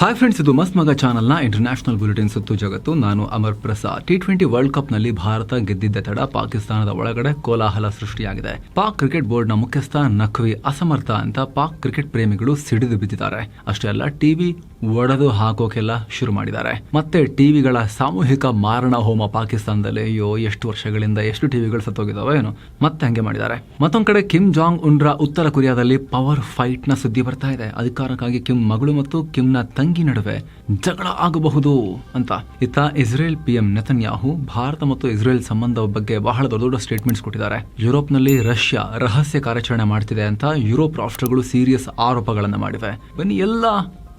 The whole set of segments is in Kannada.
ಹಾಯ್ ಫ್ರೆಂಡ್ಸ್, ಇದು ಮಸ್ತ್ ಮಗ ಚಾನಲ್ನ ಇಂಟರ್ನ್ಯಾಷನಲ್ ಬುಲೆಟಿನ್ ಸುತ್ತು ಜಗತ್ತು. ನಾನು ಅಮರ್ ಪ್ರಸಾದ್. T20 ವರ್ಲ್ಡ್ ಕಪ್ನಲ್ಲಿ ಭಾರತ ಗೆದ್ದಿದ್ದ ತಡ ಪಾಕಿಸ್ತಾನದ ಒಳಗಡೆ ಕೋಲಾಹಲ ಸೃಷ್ಟಿಯಾಗಿದೆ. ಪಾಕ್ ಕ್ರಿಕೆಟ್ ಬೋರ್ಡ್ನ ಮುಖ್ಯಸ್ಥ ನಖ್ವಿ ಅಸಮರ್ಥ ಅಂತ ಪಾಕ್ ಕ್ರಿಕೆಟ್ ಪ್ರೇಮಿಗಳು ಸಿಡಿದು ಬಿದ್ದಿದ್ದಾರೆ. ಅಷ್ಟೇ ಅಲ್ಲ, ಟಿವಿ ಒಡೆದು ಹಾಕೋಕೆಲ್ಲ ಶುರು ಮಾಡಿದ್ದಾರೆ. ಮತ್ತೆ ಟಿವಿಗಳ ಸಾಮೂಹಿಕ ಮಾರಣ ಹೋಮ ಪಾಕಿಸ್ತಾನದಲ್ಲಿ. ಅಯ್ಯೋ, ಎಷ್ಟು ವರ್ಷಗಳಿಂದ ಎಷ್ಟು ಟಿವಿಗಳು ಸತ್ತೋಗಿದಾವೆ ಏನು, ಮತ್ತೆ ಹಂಗೆ ಮಾಡಿದ್ದಾರೆ. ಮತ್ತೊಂದ್ ಕಡೆ ಕಿಮ್ ಜಾಂಗ್ ಉನ್ರ ಉತ್ತರ ಕೊರಿಯಾದಲ್ಲಿ ಪವರ್ ಫೈಟ್ ನ ಸುದ್ದಿ ಬರ್ತಾ ಇದೆ. ಅಧಿಕಾರಕ್ಕಾಗಿ ಕಿಮ್ ಮಗಳು ಮತ್ತು ಕಿಮ್ನ ತಂಗಿ ನಡುವೆ ಜಗಳ ಆಗಬಹುದು ಅಂತ. ಇತ್ತ ಇಸ್ರೇಲ್ PM ನೆತನ್ಯಾಹು ಭಾರತ ಮತ್ತು ಇಸ್ರೇಲ್ ಸಂಬಂಧದ ಬಗ್ಗೆ ಬಹಳ ದೊಡ್ಡ ಸ್ಟೇಟ್ಮೆಂಟ್ಸ್ ಕೊಟ್ಟಿದ್ದಾರೆ. ಯುರೋಪ್ನಲ್ಲಿ ರಷ್ಯಾ ರಹಸ್ಯ ಕಾರ್ಯಾಚರಣೆ ಮಾಡ್ತಿದೆ ಅಂತ ಯುರೋಪ್ ರಾಷ್ಟ್ರಗಳು ಸೀರಿಯಸ್ ಆರೋಪಗಳನ್ನು ಮಾಡಿವೆ. ಬನ್ನಿ ಎಲ್ಲ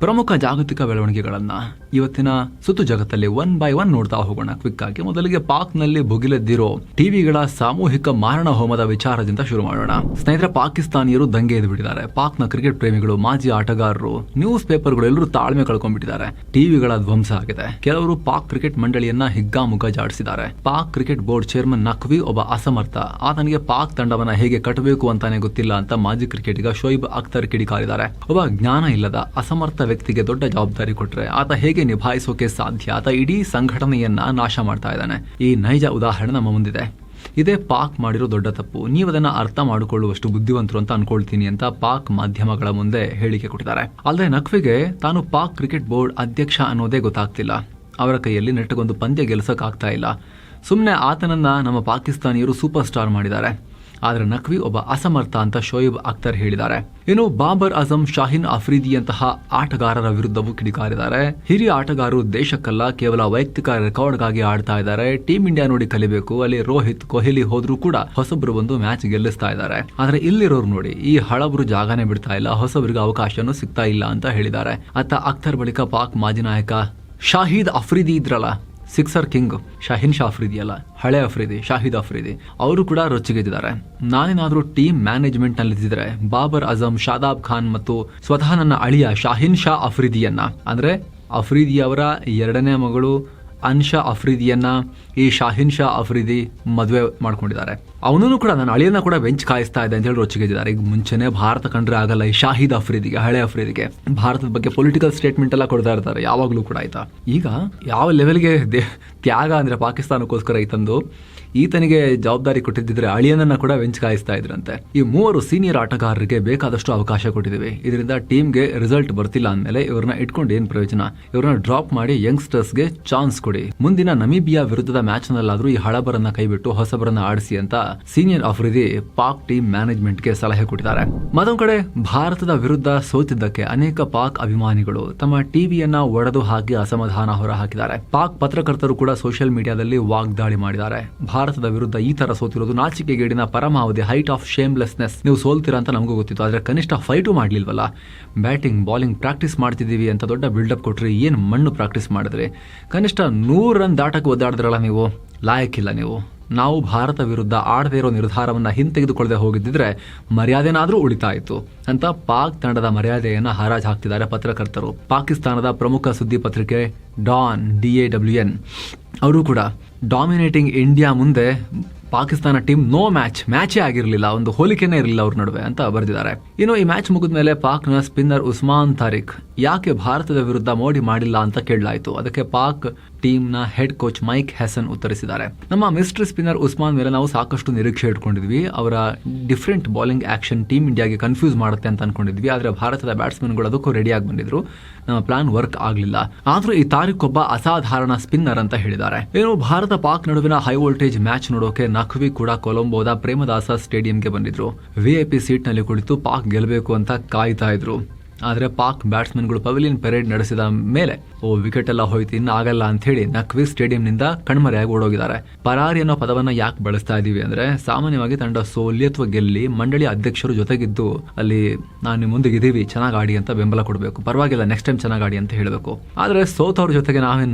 ಪ್ರಮುಖ ಜಾಗತಿಕ ಬೆಳವಣಿಗೆಗಳನ್ನ ಇವತ್ತಿನ ಸುತ್ತು ಜಗತ್ತಲ್ಲಿ ಒನ್ ಬೈ ಒನ್ ನೋಡ್ತಾ ಹೋಗೋಣ ಕ್ವಿಕ್ ಆಗಿ. ಮೊದಲಿಗೆ ಪಾಕ್ನಲ್ಲಿ ಭುಗಿಲೆದ್ದಿರೋ ಟಿವಿಗಳ ಸಾಮೂಹಿಕ ಮಾರಣ ಹೋಮದ ವಿಚಾರದಿಂದ ಶುರು ಮಾಡೋಣ. ಸ್ನೇಹಿತರೆ, ಪಾಕಿಸ್ತಾನಿಯರು ದಂಗೆ ಎದ್ದು ಬಿಟ್ಟಿದ್ದಾರೆ. ಪಾಕ್ನ ಕ್ರಿಕೆಟ್ ಪ್ರೇಮಿಗಳು, ಮಾಜಿ ಆಟಗಾರರು, ನ್ಯೂಸ್ ಪೇಪರ್ಗಳು ಎಲ್ಲರೂ ತಾಳ್ಮೆ ಕಳ್ಕೊಂಡ್ಬಿಟ್ಟಿದ್ದಾರೆ. ಟಿವಿಗಳ ಧ್ವಂಸ ಆಗಿದೆ. ಕೆಲವರು ಪಾಕ್ ಕ್ರಿಕೆಟ್ ಮಂಡಳಿಯನ್ನ ಹಿಗ್ಗಾಮುಗ್ಗಾ ಜಾಡಿಸಿದ್ದಾರೆ. Pak cricket board chairman Naqvi ಒಬ್ಬ ಅಸಮರ್ಥ. ಆತನಿಗೆ ಪಾಕ್ ತಂಡವನ್ನ ಹೇಗೆ ಕಟ್ಟಬೇಕು ಅಂತಾನೆ ಗೊತ್ತಿಲ್ಲ ಅಂತ ಮಾಜಿ ಕ್ರಿಕೆಟಿಗ ಶೋಯಿಬ್ ಅಖ್ತರ್ ಕಿಡಿಕಾರಿದ್ದಾರೆ. ಒಬ್ಬ ಜ್ಞಾನ ಇಲ್ಲದ ಅಸಮರ್ಥ ವ್ಯಕ್ತಿಗೆ ದೊಡ್ಡ ಜವಾಬ್ದಾರಿ ಕೊಟ್ರೆ ಆತ ಹೇಗೆ ನಿಭಾಯಿಸೋಕೆ ಸಾಧ್ಯ? ಆತ ಇಡೀ ಸಂಘಟನೆಯನ್ನ ನಾಶ ಮಾಡ್ತಾ ಇದ್ದಾನೆ. ಈ ನೈಜ ಉದಾಹರಣೆ ನಮ್ಮ ಮುಂದಿದೆ. ಇದೇ ಪಾಕ್ ಮಾಡಿರೋ ದೊಡ್ಡ ತಪ್ಪು. ನೀವು ಅದನ್ನ ಅರ್ಥ ಮಾಡಿಕೊಳ್ಳುವಷ್ಟು ಬುದ್ಧಿವಂತರು ಅಂತ ಅನ್ಕೊಳ್ತೀನಿ ಅಂತ ಪಾಕ್ ಮಾಧ್ಯಮಗಳ ಮುಂದೆ ಹೇಳಿಕೆ ಕೊಟ್ಟಿದ್ದಾರೆ. ಅಲ್ಲದೆ ನಖ್ವಿಗೆ ತಾನು ಪಾಕ್ ಕ್ರಿಕೆಟ್ ಬೋರ್ಡ್ ಅಧ್ಯಕ್ಷ ಅನ್ನೋದೇ ಗೊತ್ತಾಗ್ತಿಲ್ಲ. ಅವರ ಕೈಯಲ್ಲಿ ನೆಟ್ಟಗೊಂದು ಪಂದ್ಯ ಗೆಲ್ಲಿಸೋಕ್ಕಾಗ್ತಾ ಇಲ್ಲ. ಸುಮ್ಮನೆ ಆತನನ್ನ ನಮ್ಮ ಪಾಕಿಸ್ತಾನಿಯರು ಸೂಪರ್ ಸ್ಟಾರ್ ಮಾಡಿದ್ದಾರೆ. ಆದರೆ ನಖ್ವಿ ಒಬ್ಬ ಅಸಮರ್ಥ ಅಂತ ಶೋಯಿಬ್ ಅಖ್ತರ್ ಹೇಳಿದ್ದಾರೆ. ಇನ್ನು ಬಾಬರ್ ಅಜಂ, ಶಾಹಿನ್ ಅಫ್ರಿದಿಯಂತಹ ಆಟಗಾರರ ವಿರುದ್ಧವೂ ಕಿಡಿಕಾರಿದ್ದಾರೆ. ಹಿರಿಯ ಆಟಗಾರರು ದೇಶಕ್ಕಲ್ಲ, ಕೇವಲ ವೈಯಕ್ತಿಕ ರೆಕಾರ್ಡ್ಗಾಗಿ ಆಡ್ತಾ ಇದ್ದಾರೆ. ಟೀಮ್ ಇಂಡಿಯಾ ನೋಡಿ ಕಲಿಬೇಕು. ಅಲ್ಲಿ ರೋಹಿತ್, ಕೊಹ್ಲಿ ಹೋದ್ರೂ ಕೂಡ ಹೊಸಬ್ರು ಬಂದು ಮ್ಯಾಚ್ ಗೆಲ್ಲಿಸ್ತಾ ಇದ್ದಾರೆ. ಆದ್ರೆ ಇಲ್ಲಿರೋರು ನೋಡಿ, ಈ ಹಳಬರು ಜಾಗನೇ ಬಿಡ್ತಾ ಇಲ್ಲ, ಹೊಸಬರಿಗೆ ಅವಕಾಶನೂ ಸಿಗ್ತಾ ಇಲ್ಲ ಅಂತ ಹೇಳಿದ್ದಾರೆ. ಅತ್ತ ಅಖ್ತರ್ ಬಳಿಕ ಪಾಕ್ ಮಾಜಿ ನಾಯಕ ಶಾಹಿದ್ ಅಫ್ರಿದಿ ಇದ್ರಲ್ಲ, ಸಿಕ್ಸರ್ ಕಿಂಗ್, ಶಾಹಿನ್ ಶಾ ಅಫ್ರಿದಿ ಅಲ್ಲ, ಹಳೆ ಅಫ್ರಿದಿ, ಶಾಹಿದ್ ಅಫ್ರಿದಿ, ಅವರು ಕೂಡ ರೊಚ್ಚಿಗೆದ್ದಿದ್ದಾರೆ. ನಾನೇನಾದ್ರೂ ಟೀಮ್ ಮ್ಯಾನೇಜ್ಮೆಂಟ್ ನಲ್ಲಿದ್ದರೆ ಬಾಬರ್ ಅಜಂ, ಶಾದಾಬ್ ಖಾನ್ ಮತ್ತು ಸ್ವತಃ ನನ್ನ ಅಳಿಯ ಶಾಹಿನ್ ಶಾ ಅಫ್ರಿದಿಯನ್ನ, ಅಂದ್ರೆ ಅಫ್ರಿದಿ ಅವರ ಎರಡನೇ ಮಗಳು ಅನ್ಶಾ ಅಫ್ರಿದಿಯನ್ನ ಈ ಶಾಹಿನ್ ಶಾ ಅಫ್ರಿದಿ ಮದುವೆ ಮಾಡ್ಕೊಂಡಿದ್ದಾರೆ. ಅವನೂ ಕೂಡ ನನ್ನ ಅಳಿಯನ್ನ ಕೂಡ ಬೆಂಚ್ ಕಾಯಿಸ್ತಾ ಇದೆ ಅಂತ ಹೇಳಿ ರೊಚ್ಚಿಗೆದ್ದಿದ್ದಾರೆ. ಈಗ ಮುಂಚೆನೆ ಭಾರತ ಕಂಡ್ರೆ ಆಗಲ್ಲ ಈ ಶಾಹಿದ್ ಅಫ್ರಿದಿಗೆ, ಹಳೆ ಅಫ್ರಿದಿಗೆ ಭಾರತದ ಬಗ್ಗೆ ಪೊಲಿಟಿಕಲ್ ಸ್ಟೇಟ್ಮೆಂಟ್ ಎಲ್ಲ ಕೊಡ್ತಾ ಇರ್ತಾರೆ ಯಾವಾಗ್ಲೂ ಕೂಡ. ಆಯ್ತಾ, ಈಗ ಯಾವ ಲೆವೆಲ್ಗೆ ತ್ಯಾಗ ಅಂದ್ರೆ ಪಾಕಿಸ್ತಾನಕ್ಕೋಸ್ಕರ ಈತನಿಗೆ ಜವಾಬ್ದಾರಿ ಕೊಟ್ಟಿದ್ದಿದ್ರೆ ಅಳಿಯನನ್ನ ಕೂಡ ಬೆಂಚ್ ಕಾಯಿಸ್ತಾ ಇದ್ರಂತೆ. ಈ ಮೂವರು ಸೀನಿಯರ್ ಆಟಗಾರರಿಗೆ ಬೇಕಾದಷ್ಟು ಅವಕಾಶ ಕೊಟ್ಟಿದ್ದೀವಿ. ಇದರಿಂದ ಟೀಮ್ಗೆ ರಿಸಲ್ಟ್ ಬರ್ತಿಲ್ಲ ಅಂದ್ಮೇಲೆ ಇವ್ರನ್ನ ಇಟ್ಕೊಂಡು ಏನ್ ಪ್ರಯೋಜನ? ಇವ್ರನ್ನ ಡ್ರಾಪ್ ಮಾಡಿ ಯಂಗ್ಸ್ಟರ್ಸ್ಗೆ ಚಾನ್ಸ್ ಕೊಡಿ. ಮುಂದಿನ ನಮೀಬಿಯಾ ವಿರುದ್ಧದ ಮ್ಯಾಚ್ ನಲ್ಲಾದ್ರೂ ಈ ಹಳಬರನ್ನ ಕೈಬಿಟ್ಟು ಹೊಸಬರನ್ನ ಆಡಿಸಿ ಅಂತ ಸೀನಿಯರ್ ಅಫ್ರಿದಿ ಪಾಕ್ ಟೀಮ್ ಮ್ಯಾನೇಜ್ಮೆಂಟ್ಗೆ ಸಲಹೆ ಕೊಟ್ಟಿದ್ದಾರೆ. ಮತ್ತೊಂದು ಕಡೆ ಭಾರತದ ವಿರುದ್ಧ ಸೋತಿದ್ದಕ್ಕೆ ಅನೇಕ ಪಾಕ್ ಅಭಿಮಾನಿಗಳು ತಮ್ಮ ಟಿವಿಯನ್ನ ಒಡೆದು ಹಾಕಿ ಅಸಮಾಧಾನ ಹೊರಹಾಕಿದ್ದಾರೆ. ಪಾಕ್ ಪತ್ರಕರ್ತರು ಕೂಡ ಸೋಷಿಯಲ್ ಮೀಡಿಯಾದಲ್ಲಿ ವಾಗ್ದಾಳಿ ಮಾಡಿದ್ದಾರೆ. ಭಾರತದ ವಿರುದ್ಧ ಈ ತರ ಸೋತಿರೋದು ನಾಚಿಕೆಗೇಡಿನ ಪರಮಾವಧಿ, ಹೈಟ್ ಆಫ್ ಶೇಮ್ಲೆಸ್ನೆಸ್. ನೀವು ಸೋಲ್ತೀರಾ ಅಂತ ನಮಗೂ ಗೊತ್ತಿತ್ತು, ಆದ್ರೆ ಕನಿಷ್ಠ ಫೈಟು ಮಾಡ್ಲಿಲ್ವಲ್ಲ. ಬ್ಯಾಟಿಂಗ್ ಬಾಲಿಂಗ್ ಪ್ರಾಕ್ಟೀಸ್ ಮಾಡ್ತಿದ್ದೀವಿ ಅಂತ ದೊಡ್ಡ ಬಿಲ್ಡಪ್ ಕೊಟ್ರಿ, ಏನ್ ಮಣ್ಣು ಪ್ರಾಕ್ಟೀಸ್ ಮಾಡಿದ್ರಿ? ಕನಿಷ್ಠ 100 ರನ್ ದಾಟಕ್ಕೆ ಒದ್ದಾಡಿದ್ರಲ್ಲ ನೀವು, ಲಾಯಕ್ಕಿಲ್ಲ ನೀವು. ನಾವು ಭಾರತ ವಿರುದ್ಧ ಆಡದೇ ಇರೋ ನಿರ್ಧಾರವನ್ನ ಹಿಂತೆಗೆದುಕೊಳ್ಳದೆ ಹೋಗಿದ್ದಿದ್ರೆ ಮರ್ಯಾದೆನಾದ್ರೂ ಉಳಿತಾ ಇತ್ತು ಅಂತ ಪಾಕ್ ತಂಡದ ಮರ್ಯಾದೆಯನ್ನ ಹರಾಜ್ ಹಾಕ್ತಿದ್ದಾರೆ ಪತ್ರಕರ್ತರು. ಪಾಕಿಸ್ತಾನದ ಪ್ರಮುಖ ಸುದ್ದಿ ಪತ್ರಿಕೆ ಡಾನ್ DAWN ಅವರು ಕೂಡ ಡಾಮಿನೇಟಿಂಗ್ ಇಂಡಿಯಾ ಮುಂದೆ ಪಾಕಿಸ್ತಾನ ಟೀಮ್ ಮ್ಯಾಚೇ ಆಗಿರಲಿಲ್ಲ, ಒಂದು ಹೋಲಿಕೆನೇ ಇರಲಿಲ್ಲ ಅವ್ರ ನಡುವೆ ಅಂತ ಬರೆದಿದ್ದಾರೆ. ಇನ್ನು ಈ ಮ್ಯಾಚ್ ಮುಗಿದ ಮೇಲೆ ಪಾಕ್ನ ಸ್ಪಿನ್ನರ್ ಉಸ್ಮಾನ್ ತಾರಿಕ್ ಯಾಕೆ ಭಾರತದ ವಿರುದ್ಧ ಮೋಡಿ ಮಾಡಿಲ್ಲ ಅಂತ ಕೇಳಲಾಯಿತು. ಅದಕ್ಕೆ ಪಾಕ್ ಟೀಮ್ನ ಹೆಡ್ ಕೋಚ್ ಮೈಕ್ ಹೆಸನ್ ಉತ್ತರಿಸಿದ್ದಾರೆ. ನಮ್ಮ ಮಿಸ್ಟರ್ ಸ್ಪಿನ್ನರ್ ಉಸ್ಮಾನ್ ಮೇಲೆ ನಾವು ಸಾಕಷ್ಟು ನಿರೀಕ್ಷೆ ಇಟ್ಕೊಂಡಿದ್ವಿ. ಅವರ ಡಿಫರೆಂಟ್ ಬೌಲಿಂಗ್ ಆಕ್ಷನ್ ಟೀಮ್ ಇಂಡಿಯಾಗೆ ಕನ್ಫ್ಯೂಸ್ ಮಾಡುತ್ತೆ ಅಂತ ಅನ್ಕೊಂಡಿದ್ವಿ. ಆದ್ರೆ ಭಾರತದ ಬ್ಯಾಟ್ಸ್ಮನ್ಗಳು ಅದಕ್ಕೂ ರೆಡಿಯಾಗಿ ಬಂದಿದ್ರು. ನಮ್ಮ ಪ್ಲಾನ್ ವರ್ಕ್ ಆಗಲಿಲ್ಲ. ಆದ್ರೂ ಈ ತಾರಿಕ್ ಒಬ್ಬ ಅಸಾಧಾರಣ ಸ್ಪಿನ್ನರ್ ಅಂತ ಹೇಳಿದ್ದಾರೆ. ಏನು ಭಾರತ ಪಾಕ್ ನಡುವಿನ ಹೈ ವೋಲ್ಟೇಜ್ ಮ್ಯಾಚ್ ನೋಡೋಕೆ ನಖ್ವಿ ಕೂಡ ಕೊಲಂಬೋದ ಪ್ರೇಮದಾಸ ಸ್ಟೇಡಿಯಂಗೆ ಬಂದಿದ್ರು. VIP ಸೀಟ್ ನಲ್ಲಿ ಕುಳಿತು ಪಾಕ್ ಗೆಲ್ಲಬೇಕು ಅಂತ ಕಾಯ್ತಾ ಇದ್ರು. ಆದ್ರೆ ಪಾಕ್ ಬ್ಯಾಟ್ಸ್ಮನ್ಗಳು ಪವೆಲಿಯನ್ ಪೆರೇಡ್ ನಡೆಸಿದ ಮೇಲೆ ವಿಕೆಟ್ ಎಲ್ಲ ಹೋಯ್ತು, ಇನ್ನು ಆಗಲ್ಲ ಅಂತ ಹೇಳಿ ನಖ್ವಿ ಸ್ಟೇಡಿಯಂನಿಂದ ಕಣ್ಮರೆಯಾಗಿ ಓಡೋಗಿದ್ದಾರೆ. ಪರಾರಿ ಅನ್ನೋ ಪದವನ್ನ ಯಾಕೆ ಬಳಸ್ತಾ ಇದೀವಿ ಅಂದ್ರೆ, ಸಾಮಾನ್ಯವಾಗಿ ತಂಡ ಸೋಲಿ ಅಥವಾ ಗೆಲ್ಲಿ ಮಂಡಳಿ ಅಧ್ಯಕ್ಷರು ಜೊತೆಗಿದ್ದು ಅಲ್ಲಿ ನಾನು ನಿಮ್ಮ ಮುಂದೆ ಇದೀವಿ, ಚೆನ್ನಾಗಿ ಆಡಿ ಅಂತ ಬೆಂಬಲ ಕೊಡಬೇಕು. ಪರವಾಗಿಲ್ಲ, ನೆಕ್ಸ್ಟ್ ಟೈಮ್ ಚೆನ್ನಾಗಿ ಆಡಿ ಅಂತ ಹೇಳಬೇಕು. ಆದ್ರೆ ಸೋತವ್ರ ಜೊತೆಗೆ